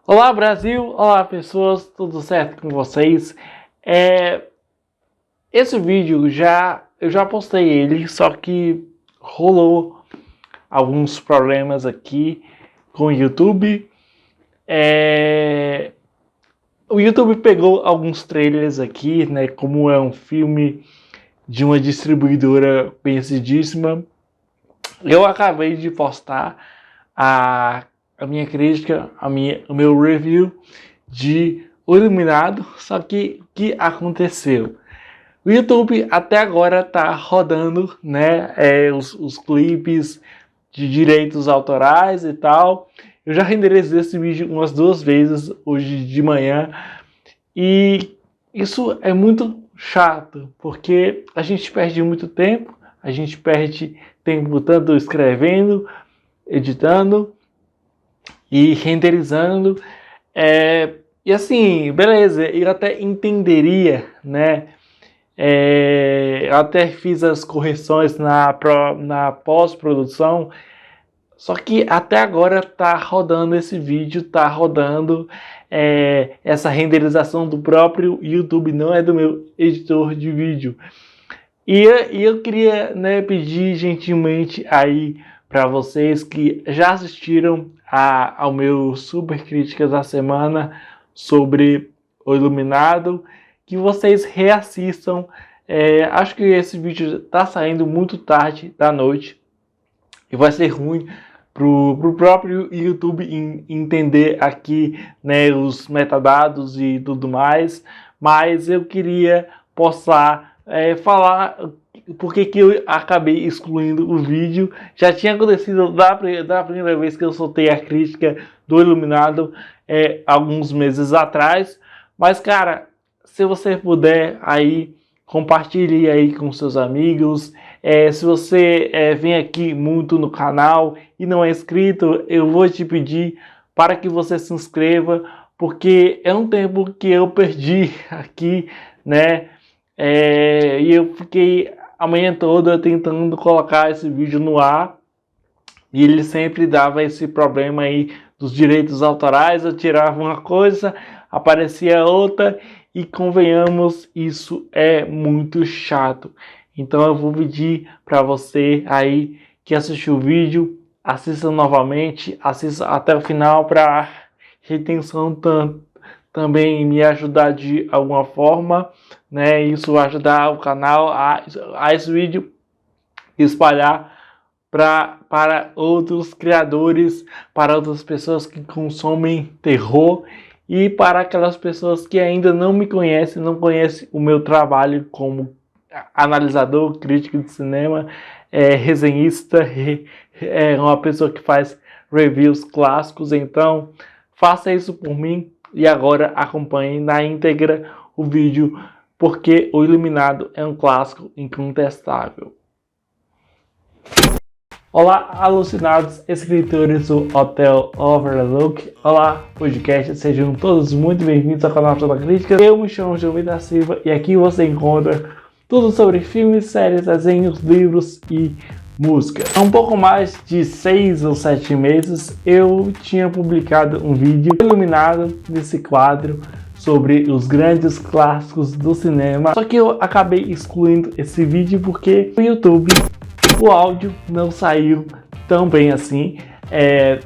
Olá Brasil, olá pessoas, tudo certo com vocês? Esse vídeo eu já postei ele, só que rolou alguns problemas aqui com o YouTube. O YouTube pegou alguns trailers aqui, né? Como é um filme de uma distribuidora conhecidíssima, eu acabei de postar a minha crítica, o meu review de O Iluminado, só que o que aconteceu? O YouTube até agora está rodando, né, os clipes de direitos autorais e tal. Eu já renderizei esse vídeo umas 2 vezes hoje de manhã e isso é muito chato, porque a gente perde muito tempo, a gente perde tempo tanto escrevendo, editando e renderizando. E assim, beleza, eu até entenderia, né? Eu até fiz as correções na pós-produção, só que até agora tá rodando esse vídeo, tá rodando essa renderização do próprio YouTube, não é do meu editor de vídeo. E eu queria, né, pedir gentilmente aí para vocês que já assistiram ao meu Super Críticas da Semana sobre O Iluminado, que vocês reassistam. Acho que esse vídeo está saindo muito tarde da noite e vai ser ruim pro próprio YouTube entender aqui, né, os metadados e tudo mais, mas eu queria postar, falar porque que eu acabei excluindo o vídeo. Já tinha acontecido da primeira vez que eu soltei a crítica do Iluminado alguns meses atrás, mas cara, se você puder aí, compartilhe aí com seus amigos. Se você vem aqui muito no canal e não é inscrito, eu vou te pedir para que você se inscreva, porque é um tempo que eu perdi aqui, né? E eu fiquei a manhã toda tentando colocar esse vídeo no ar e ele sempre dava esse problema aí dos direitos autorais. Eu tirava uma coisa, aparecia outra e, convenhamos, isso é muito chato. Então eu vou pedir para você aí que assistiu o vídeo, assista novamente, assista até o final para retenção também me ajudar de alguma forma, né? Isso vai ajudar o canal a esse vídeo espalhar para outros criadores, para outras pessoas que consomem terror e para aquelas pessoas que ainda não me conhecem, não conhecem o meu trabalho como analisador, crítico de cinema, resenhista, uma pessoa que faz reviews clássicos. Então faça isso por mim e agora acompanhe na íntegra o vídeo, porque O Iluminado é um clássico incontestável. Olá, alucinados escritores do Hotel Overlook. Olá, podcast, sejam todos muito bem-vindos ao canal da Crítica. Eu me chamo João da Silva e aqui você encontra tudo sobre filmes, séries, desenhos, livros e música. Há um pouco mais de 6 ou 7 meses eu tinha publicado um vídeo iluminado nesse quadro sobre os grandes clássicos do cinema, só que eu acabei excluindo esse vídeo porque o YouTube, o áudio não saiu tão bem assim.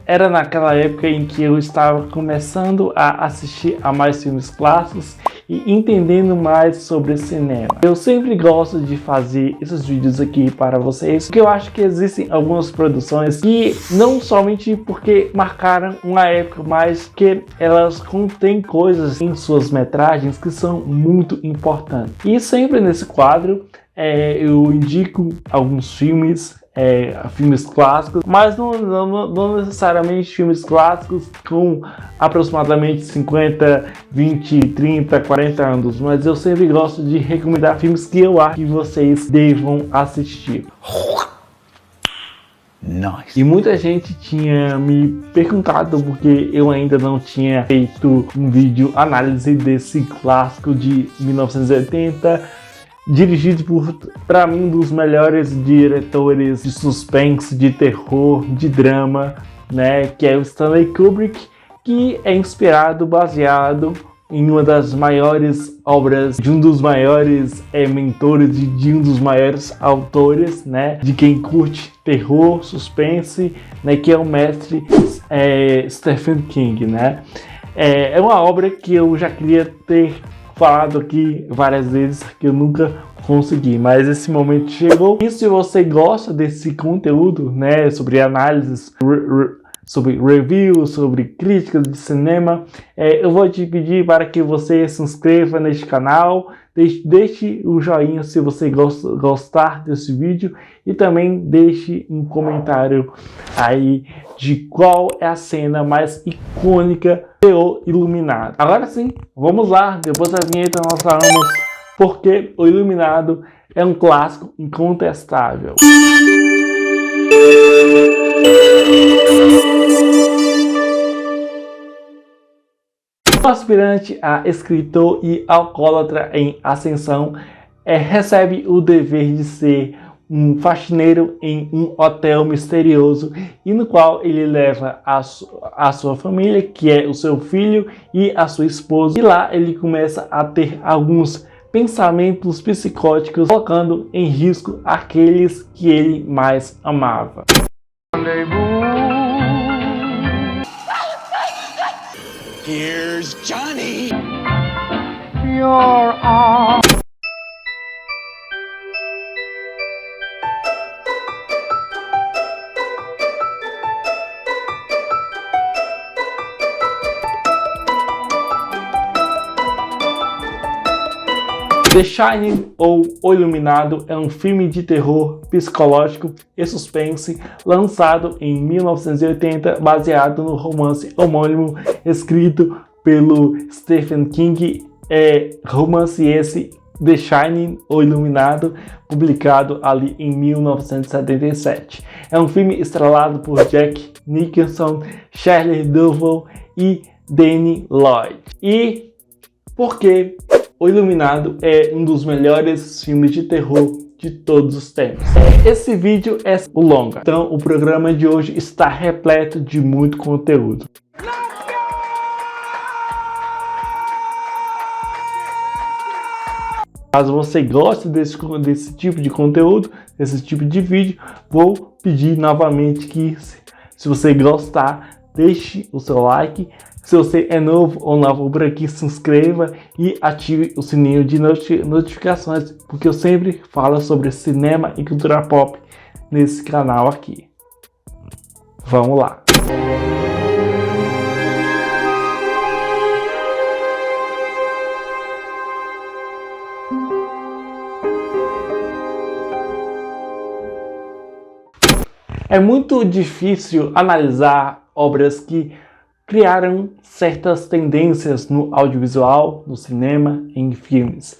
Era naquela época em que eu estava começando a assistir a mais filmes clássicos e entendendo mais sobre cinema. Eu sempre gosto de fazer esses vídeos aqui para vocês, porque eu acho que existem algumas produções que não somente porque marcaram uma época, mas que elas contêm coisas em suas metragens que são muito importantes. E sempre nesse quadro eu indico alguns filmes, filmes clássicos, mas não necessariamente filmes clássicos com aproximadamente 50, 20, 30, 40 anos, mas eu sempre gosto de recomendar filmes que eu acho que vocês devam assistir. Nice. E muita gente tinha me perguntado porque eu ainda não tinha feito um vídeo análise desse clássico de 1980, dirigido por, para mim, um dos melhores diretores de suspense, de terror, de drama, né, que é o Stanley Kubrick, que é baseado em uma das maiores obras de um dos maiores mentores e de um dos maiores autores, né, de quem curte terror, suspense, né, que é o mestre Stephen King, né. É uma obra que eu já queria ter falado aqui várias vezes, que eu nunca consegui, mas esse momento chegou. E se você gosta desse conteúdo, né, sobre análises, sobre reviews, sobre críticas de cinema, eu vou te pedir para que você se inscreva neste canal, deixe o joinha se você gostar desse vídeo e também deixe um comentário aí de qual é a cena mais icônica de O Iluminado. Agora sim, vamos lá, depois da vinheta nós falamos porque O Iluminado é um clássico incontestável. Um aspirante a escritor e alcoólatra em ascensão recebe o dever de ser um faxineiro em um hotel misterioso e no qual ele leva a sua família, que é o seu filho e a sua esposa, e lá ele começa a ter alguns pensamentos psicóticos, colocando em risco aqueles que ele mais amava. Here's Johnny. You're on. The Shining ou O Iluminado é um filme de terror psicológico e suspense lançado em 1980, baseado no romance homônimo escrito pelo Stephen King, romance esse The Shining, O Iluminado, publicado ali em 1977. É um filme estrelado por Jack Nicholson, Shelley Duvall e Danny Lloyd. E por que O Iluminado é um dos melhores filmes de terror de todos os tempos? Esse vídeo é o longa, então o programa de hoje está repleto de muito conteúdo. Caso você goste desse tipo de conteúdo, desse tipo de vídeo, vou pedir novamente que, se você gostar, deixe o seu like. Se você é novo ou nova por aqui, se inscreva e ative o sininho de notificações, porque eu sempre falo sobre cinema e cultura pop nesse canal aqui. Vamos lá! É muito difícil analisar obras que criaram certas tendências no audiovisual, no cinema, em filmes.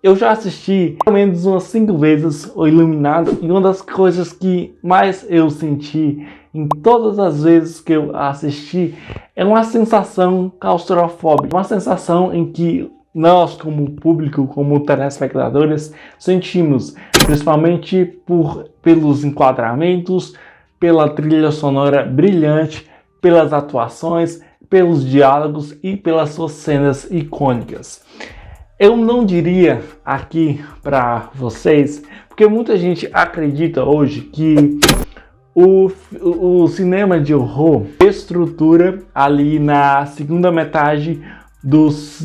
Eu já assisti pelo menos umas 5 vezes O Iluminado, e uma das coisas que mais eu senti em todas as vezes que eu assisti é uma sensação claustrofóbica, uma sensação em que nós, como público, como telespectadores, sentimos, principalmente pelos enquadramentos, pela trilha sonora brilhante, pelas atuações, pelos diálogos e pelas suas cenas icônicas. Eu não diria aqui para vocês, porque muita gente acredita hoje que o cinema de horror estrutura ali na segunda metade dos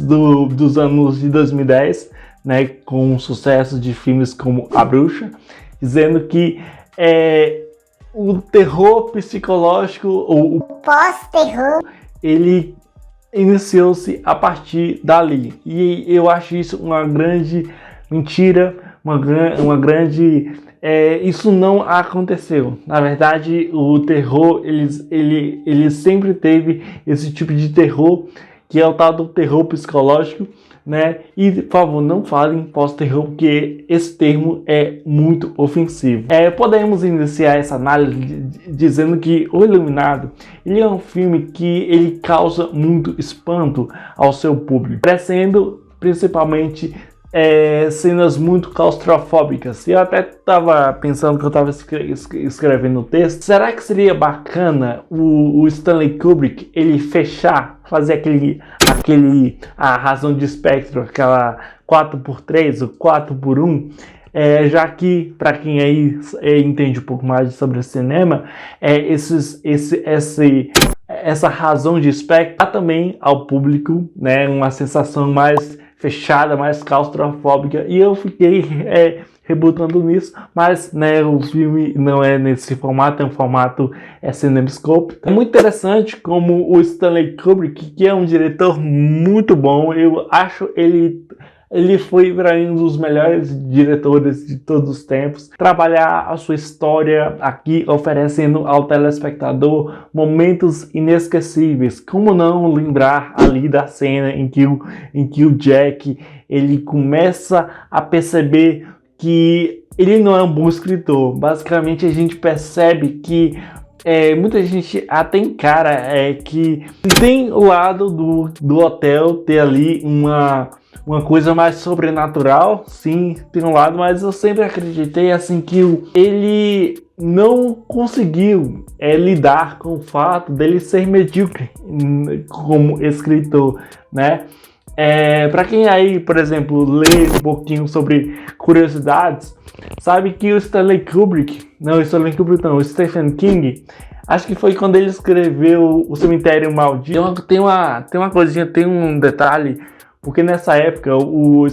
anos de 2010, né, com sucesso de filmes como A Bruxa, dizendo que o terror psicológico ou o pós-terror, ele iniciou-se a partir dali. E eu acho isso uma grande mentira, uma grande... isso não aconteceu. Na verdade, o terror, ele sempre teve esse tipo de terror, que é o tal do terror psicológico, né? E, por favor, não falem pós-terror, porque esse termo é muito ofensivo. Podemos iniciar essa análise dizendo que O Iluminado, ele é um filme que ele causa muito espanto ao seu público, parecendo principalmente cenas muito claustrofóbicas. E eu até estava pensando que eu estava escrevendo o texto. Será que seria bacana o Stanley Kubrick ele fechar, fazer a razão de espectro, aquela 4x3 ou 4x1? Já que, para quem aí entende um pouco mais sobre cinema, essa razão de espectro dá também ao público, né, uma sensação mais fechada, mais claustrofóbica, e eu fiquei rebutando nisso, mas né, o filme não é nesse formato, é um formato CinemaScope. É muito interessante como o Stanley Kubrick, que é um diretor muito bom, eu acho ele foi para mim um dos melhores diretores de todos os tempos. Trabalhar a sua história aqui, oferecendo ao telespectador momentos inesquecíveis. Como não lembrar ali da cena em que o Jack ele começa a perceber que ele não é um bom escritor. Basicamente a gente percebe que muita gente até encara que tem o lado do hotel ter ali uma coisa mais sobrenatural, sim, tem um lado, mas eu sempre acreditei assim que ele não conseguiu lidar com o fato dele ser medíocre como escritor, né? Para quem aí, por exemplo, lê um pouquinho sobre curiosidades, sabe que o Stephen Kubrick, não, o Stephen King, acho que foi quando ele escreveu O Cemitério Maldito. Tem uma coisinha, tem um detalhe, porque nessa época o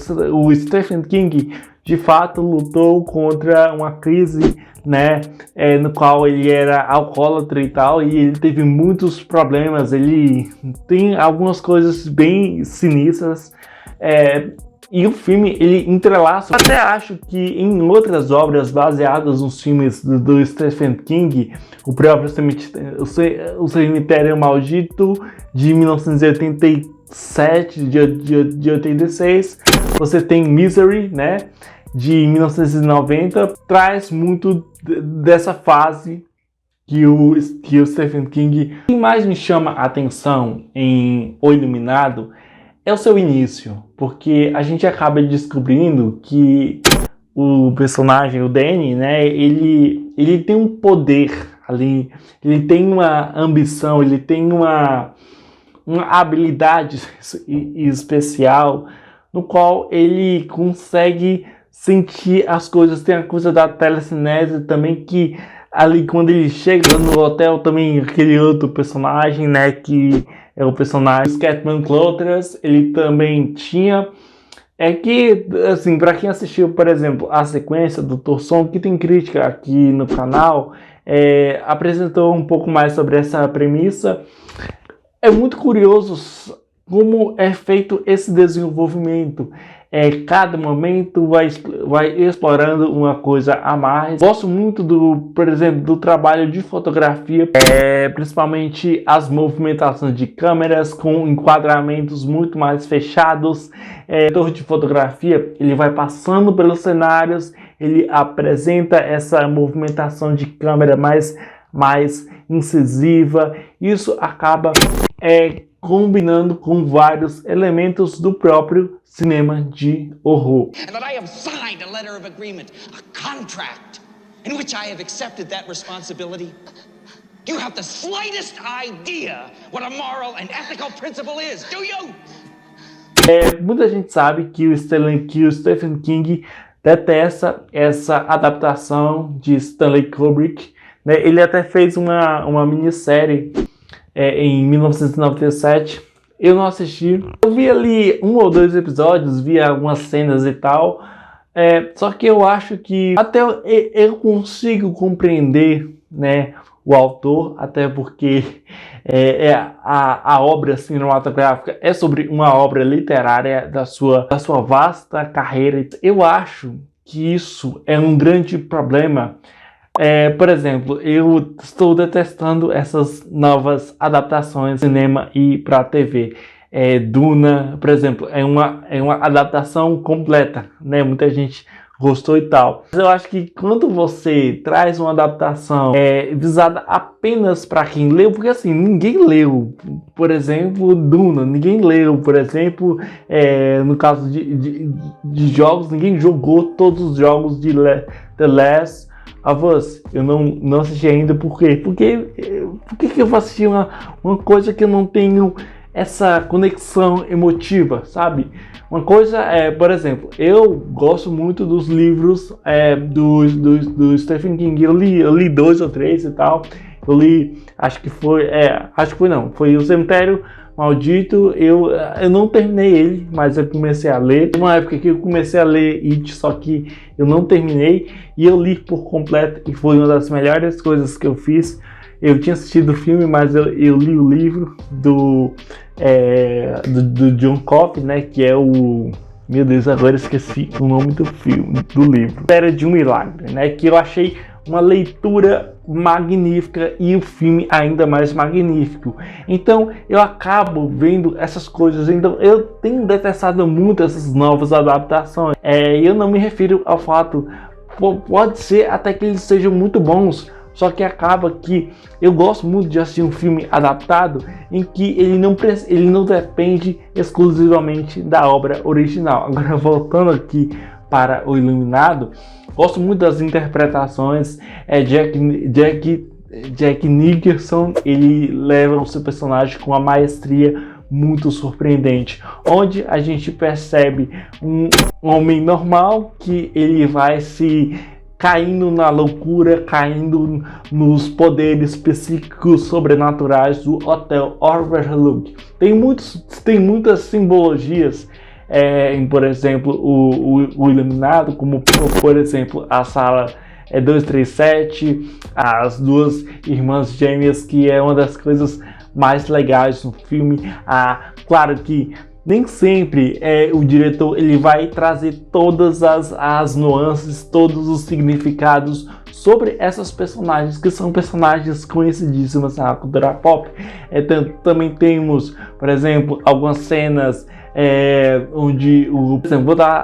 Stephen King de fato lutou contra uma crise, né, no qual ele era alcoólatra e tal, e ele teve muitos problemas, ele tem algumas coisas bem sinistras, e o filme ele entrelaça. Até acho que em outras obras baseadas nos filmes do Stephen King, o próprio o Cemitério Maldito de 1987, de 86, você tem Misery, né, de 1990, traz muito dessa fase que o Stephen King. O que mais me chama a atenção em O Iluminado é o seu início, porque a gente acaba descobrindo que o personagem, o Danny, né, ele tem um poder ali, ele tem uma ambição, ele tem uma habilidade especial, no qual ele consegue sentir as coisas. Tem a coisa da telecinese também, que ali quando ele chega no hotel também, aquele outro personagem, né, que é o personagem Scatman Crothers, ele também tinha. Que, assim, para quem assistiu, por exemplo, a sequência do Dr. Sono, que tem crítica aqui no canal, apresentou um pouco mais sobre essa premissa. É muito curioso como é feito esse desenvolvimento. Cada momento vai explorando uma coisa a mais. Gosto muito por exemplo, do trabalho de fotografia, principalmente as movimentações de câmeras com enquadramentos muito mais fechados. O diretor de fotografia ele vai passando pelos cenários, ele apresenta essa movimentação de câmera mais incisiva. Isso acaba combinando com vários elementos do próprio cinema de horror. And that I have signed a letter of agreement, a contract, in which I have accepted that responsibility. You have the slightest idea what a moral and ethical principle is, do you? Muita gente sabe que o Stephen King detesta essa adaptação de Stanley Kubrick, né? Ele até fez uma minissérie em 1997, eu não assisti. Eu vi ali 1 ou 2 episódios, vi algumas cenas e tal, só que eu acho que até eu consigo compreender, né, o autor, até porque a obra cinematográfica é sobre uma obra literária da sua vasta carreira. Eu acho que isso é um grande problema. Por exemplo, eu estou detestando essas novas adaptações de cinema e para TV. Duna, por exemplo, é uma adaptação completa, né? Muita gente gostou e tal. Mas eu acho que quando você traz uma adaptação visada apenas para quem leu, porque assim, ninguém leu, por exemplo, Duna, ninguém leu, por exemplo, no caso de jogos, ninguém jogou todos os jogos de The Last of Us. Eu não assisti ainda, por quê? Por que eu vou assistir uma coisa que eu não tenho essa conexão emotiva, sabe? Uma coisa por exemplo, eu gosto muito dos livros do Stephen King. Eu li 2 ou 3 e tal. Eu li, foi O Cemitério Maldito. Eu não terminei ele, mas eu comecei a ler. Tem uma época que eu comecei a ler It, só que eu não terminei. E eu li por completo e foi uma das melhores coisas que eu fiz. Eu tinha assistido o filme, mas eu li o livro do John Coffey, né? Que é o... Meu Deus, agora esqueci o nome do filme, do livro. Era de um Milagre, né? Que eu achei uma leitura magnífica e o filme ainda mais magnífico. Então eu acabo vendo essas coisas. Então eu tenho detestado muito essas novas adaptações. Eu não me refiro ao fato... Pode ser até que eles sejam muito bons, só que acaba que eu gosto muito de assistir um filme adaptado em que ele não depende exclusivamente da obra original. Agora, voltando aqui para O Iluminado, gosto muito das interpretações. Jack Nicholson, ele leva o seu personagem com uma maestria muito surpreendente, onde a gente percebe um homem normal que ele vai se caindo na loucura, caindo nos poderes psíquicos sobrenaturais do Hotel Overlook. Tem muitas simbologias em, por exemplo, o Iluminado, como por exemplo a sala 237, as duas irmãs gêmeas, que é uma das coisas mais legais no filme. Claro que nem sempre o diretor ele vai trazer todas as nuances, todos os significados sobre essas personagens, que são personagens conhecidíssimas na cultura pop. Também temos, por exemplo, algumas cenas onde por exemplo, vou dar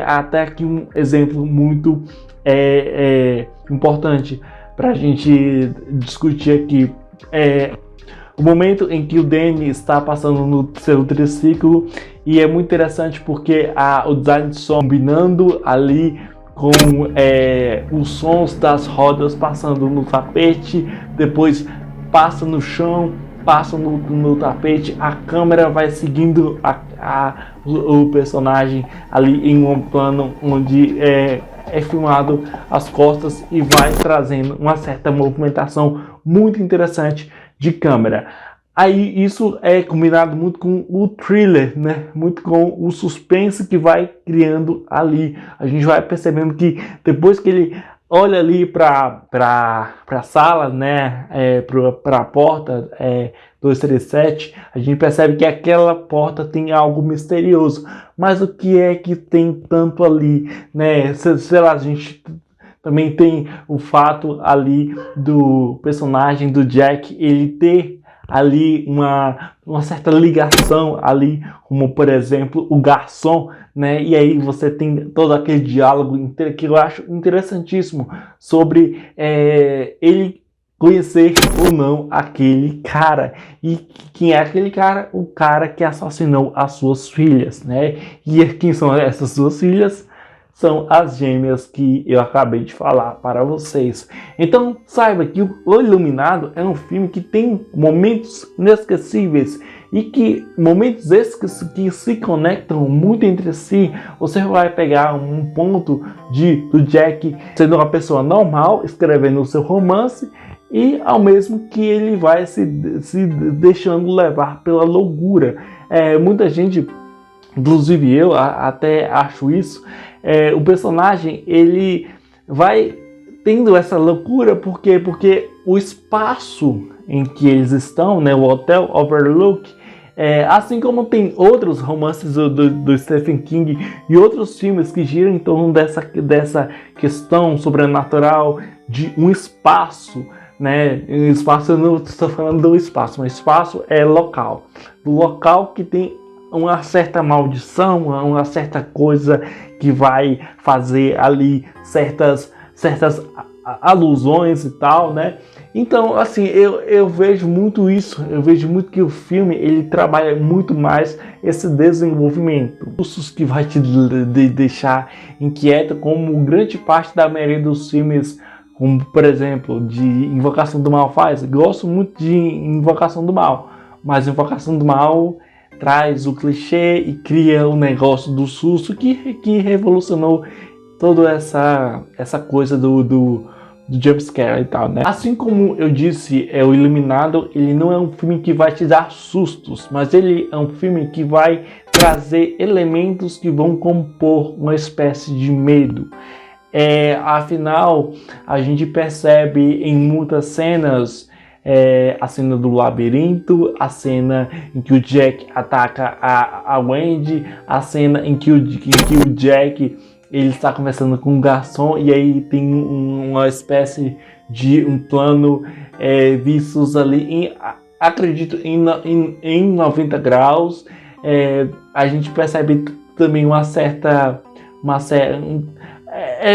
até aqui um exemplo muito importante para a gente discutir aqui. O momento em que o Danny está passando no seu triciclo, e é muito interessante porque o design de som combinando ali com os sons das rodas passando no tapete, depois passa no chão, passa no tapete, a câmera vai seguindo o personagem ali em um plano onde é filmado as costas e vai trazendo uma certa movimentação muito interessante de câmera. Aí isso é combinado muito com o thriller, né? Muito com o suspense que vai criando ali. A gente vai percebendo que depois que ele olha ali para a sala, né? Para a porta 237, a gente percebe que aquela porta tem algo misterioso. Mas o que é que tem tanto ali, né? Sei lá, a gente também tem o fato ali do personagem do Jack, ele ter ali uma certa ligação ali, como por exemplo o garçom, né? E aí você tem todo aquele diálogo que eu acho interessantíssimo sobre ele conhecer ou não aquele cara. E quem é aquele cara? O cara que assassinou as suas filhas, né? E quem são essas suas filhas? São as gêmeas que eu acabei de falar para vocês. Então saiba que O Iluminado é um filme que tem momentos inesquecíveis e que momentos esses que se conectam muito entre si. Você vai pegar um ponto do Jack sendo uma pessoa normal, escrevendo o seu romance, e ao mesmo que ele vai se deixando levar pela loucura. Muita gente, inclusive eu até acho isso, o personagem ele vai tendo essa loucura porque o espaço em que eles estão, né, o Hotel Overlook, assim como tem outros romances do Stephen King e outros filmes que giram em torno dessa questão sobrenatural de um espaço, né? Um espaço, eu não estou falando do espaço, mas espaço é local, do local que tem uma certa maldição, uma certa coisa que vai fazer ali certas alusões e tal, né? Então, assim, eu vejo muito isso, eu vejo muito que o filme, ele trabalha muito mais esse desenvolvimento. Os que vai te deixar inquieto, como grande parte da maioria dos filmes, como, por exemplo, de Invocação do Mal faz. Gosto muito de Invocação do Mal, mas Invocação do Mal traz o clichê e cria o negócio do susto que revolucionou toda essa coisa do jumpscare e tal, né? Assim como eu disse, o Iluminado, ele não é um filme que vai te dar sustos, mas ele é um filme que vai trazer elementos que vão compor uma espécie de medo. Afinal, a gente percebe em muitas cenas a cena do labirinto, a cena em que o Jack ataca a Wendy, a cena em que o Jack ele está conversando com um garçom e aí tem uma espécie de um plano vistos ali, acredito, em 90 graus. A gente percebe também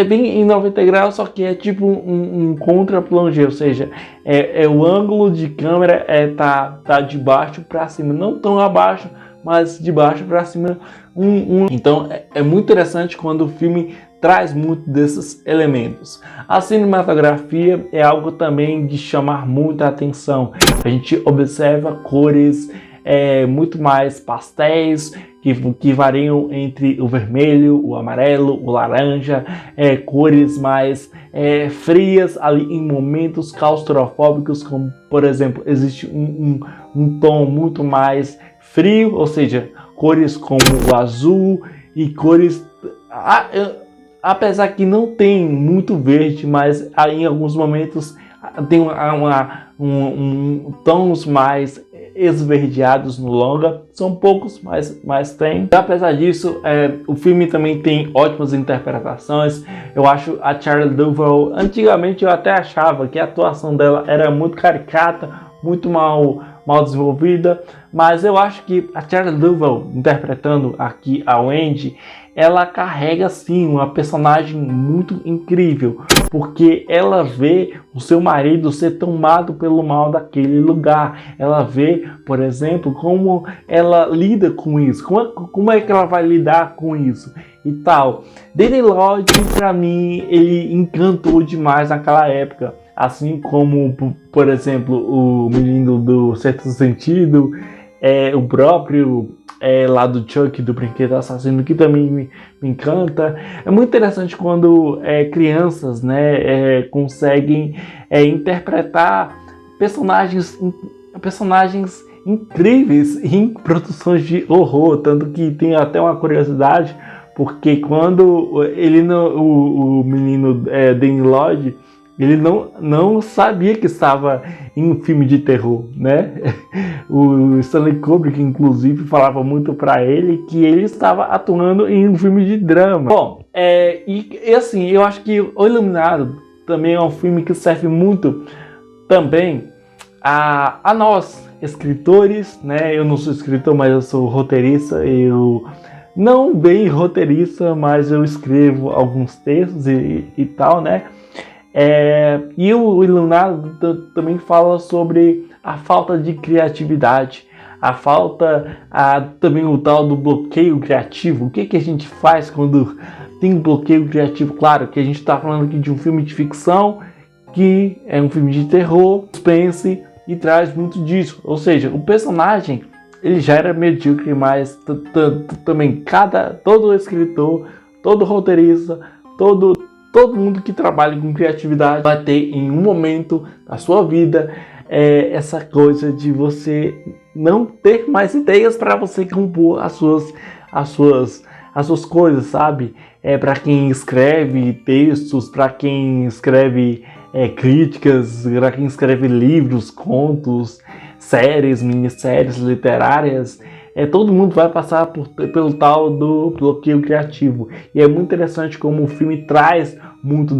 bem em 90 graus, só que é tipo um contra-plongé, ou seja, o ângulo de câmera tá de baixo para cima, não tão abaixo, mas de baixo para cima. Então é muito interessante quando o filme traz muito desses elementos. A cinematografia é algo também de chamar muita atenção. A gente observa cores muito mais pastéis, que variam entre o vermelho, o amarelo, o laranja, cores mais frias ali em momentos claustrofóbicos, como por exemplo, existe um tom muito mais frio, ou seja, cores como o azul e cores, apesar que não tem muito verde, mas em alguns momentos tem tons mais esverdeados no longa, são poucos, mas tem. Apesar disso, o filme também tem ótimas interpretações. Eu acho a Charlie Duvall, antigamente eu até achava que a atuação dela era muito caricata, muito mal desenvolvida, mas eu acho que a Charlie Duvall interpretando aqui a Wendy, ela carrega sim uma personagem muito incrível, porque ela vê o seu marido ser tomado pelo mal daquele lugar. Ela vê, por exemplo, como ela lida com isso, como é que ela vai lidar com isso e tal. Danny Lloyd, para mim, ele encantou demais naquela época, assim como, por exemplo, o menino do Sexto Sentido, o próprio lá do Chuck, do Brinquedo Assassino, que também me encanta. É muito interessante quando crianças, né, conseguem interpretar personagens incríveis em produções de horror, tanto que tem até uma curiosidade, porque quando o menino Danny Lloyd, ele não sabia que estava em um filme de terror, né? O Stanley Kubrick, inclusive, falava muito para ele que ele estava atuando em um filme de drama. Bom, e assim, eu acho que O Iluminado também é um filme que serve muito também a nós, escritores, né? Eu não sou escritor, mas eu sou roteirista. Eu não bem roteirista, mas eu escrevo alguns textos e tal, né? E o Iluminado também fala sobre a falta de criatividade, também o tal do bloqueio criativo. O que a gente faz quando tem bloqueio criativo? Claro que a gente está falando aqui de um filme de ficção, que é um filme de terror, suspense, e traz muito disso. Ou seja, o personagem ele já era medíocre, mas também todo escritor, todo roteirista, todo mundo que trabalha com criatividade vai ter em um momento da sua vida essa coisa de você não ter mais ideias para você compor as suas coisas, sabe? Para quem escreve textos, para quem escreve críticas, para quem escreve livros, contos, séries, minisséries literárias. Todo mundo vai passar pelo tal do bloqueio criativo. E é muito interessante como o filme traz muito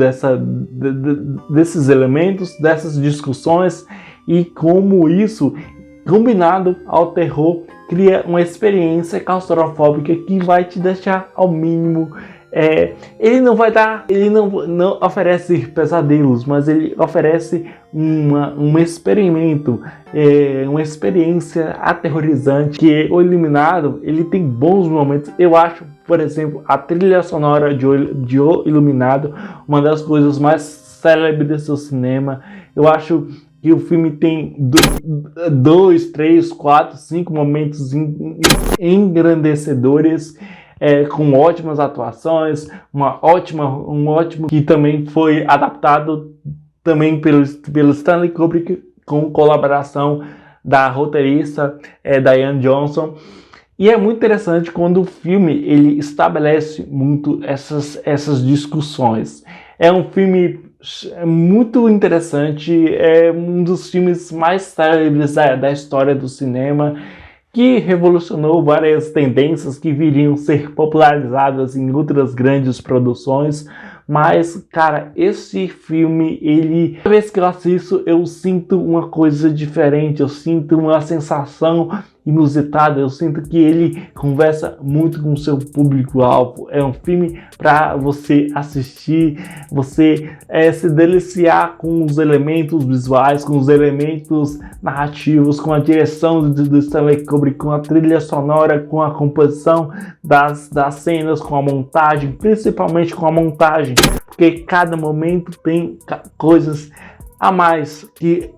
desses elementos, dessas discussões, e como isso, combinado ao terror, cria uma experiência claustrofóbica que vai te deixar ao mínimo. Ele não vai dar, ele não oferece pesadelos, mas ele oferece um experimento, uma experiência aterrorizante. Que O Iluminado, ele tem bons momentos. Eu acho, por exemplo, a trilha sonora de O Iluminado uma das coisas mais célebres do cinema. Eu acho que o filme tem 2, 3, 4, 5 momentos engrandecedores, com ótimas atuações, um ótimo que também foi adaptado também pelo Stanley Kubrick, com colaboração da roteirista Diane Johnson. E é muito interessante quando o filme ele estabelece muito essas discussões. É um filme muito interessante, é um dos filmes mais célebres da história do cinema, que revolucionou várias tendências que viriam ser popularizadas em outras grandes produções. Mas, cara, esse filme, cada vez que eu assisto, eu sinto uma coisa diferente, eu sinto uma sensação inusitada, eu sinto que ele conversa muito com o seu público-alvo. É um filme para você assistir, você se deliciar com os elementos visuais, com os elementos narrativos, com a direção do Stanley Kubrick, com a trilha sonora, com a composição das cenas, com a montagem, principalmente com a montagem, porque cada momento tem coisas a mais que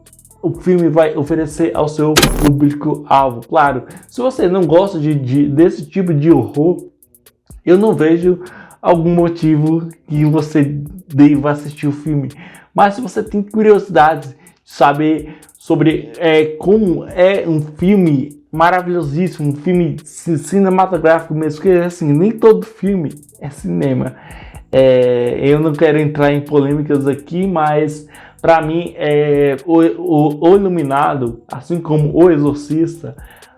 o filme vai oferecer ao seu público-alvo. Claro, se você não gosta desse tipo de horror, eu não vejo algum motivo que você deva assistir o filme. Mas se você tem curiosidade de saber sobre como é um filme maravilhosíssimo, um filme cinematográfico mesmo, porque assim, nem todo filme é cinema. Eu não quero entrar em polêmicas aqui, mas para mim, o Iluminado, assim como O Exorcista,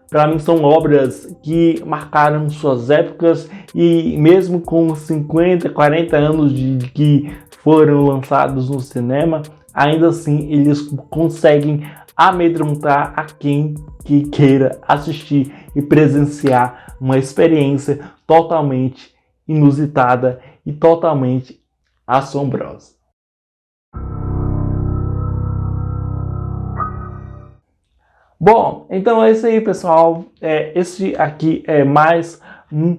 para mim são obras que marcaram suas épocas, e mesmo com 50, 40 anos de que foram lançados no cinema, ainda assim eles conseguem amedrontar a quem que queira assistir e presenciar uma experiência totalmente inusitada e totalmente assombrosa. Bom, então é isso aí, pessoal. Esse aqui é mais um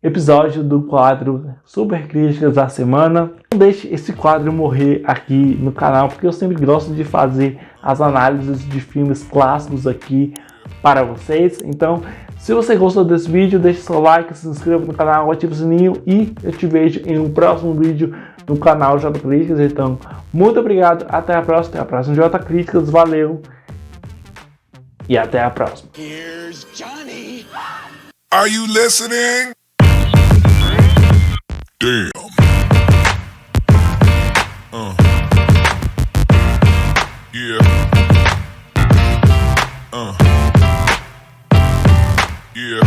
episódio do quadro Super Críticas da Semana. Não deixe esse quadro morrer aqui no canal, porque eu sempre gosto de fazer as análises de filmes clássicos aqui para vocês. Então, se você gostou desse vídeo, deixe seu like, se inscreva no canal, ative o sininho e eu te vejo em um próximo vídeo no canal J Críticas. Então, muito obrigado, até a próxima J Críticas, valeu e até a próxima. Here's Johnny. Are you listening? Damn. Yeah. Yeah.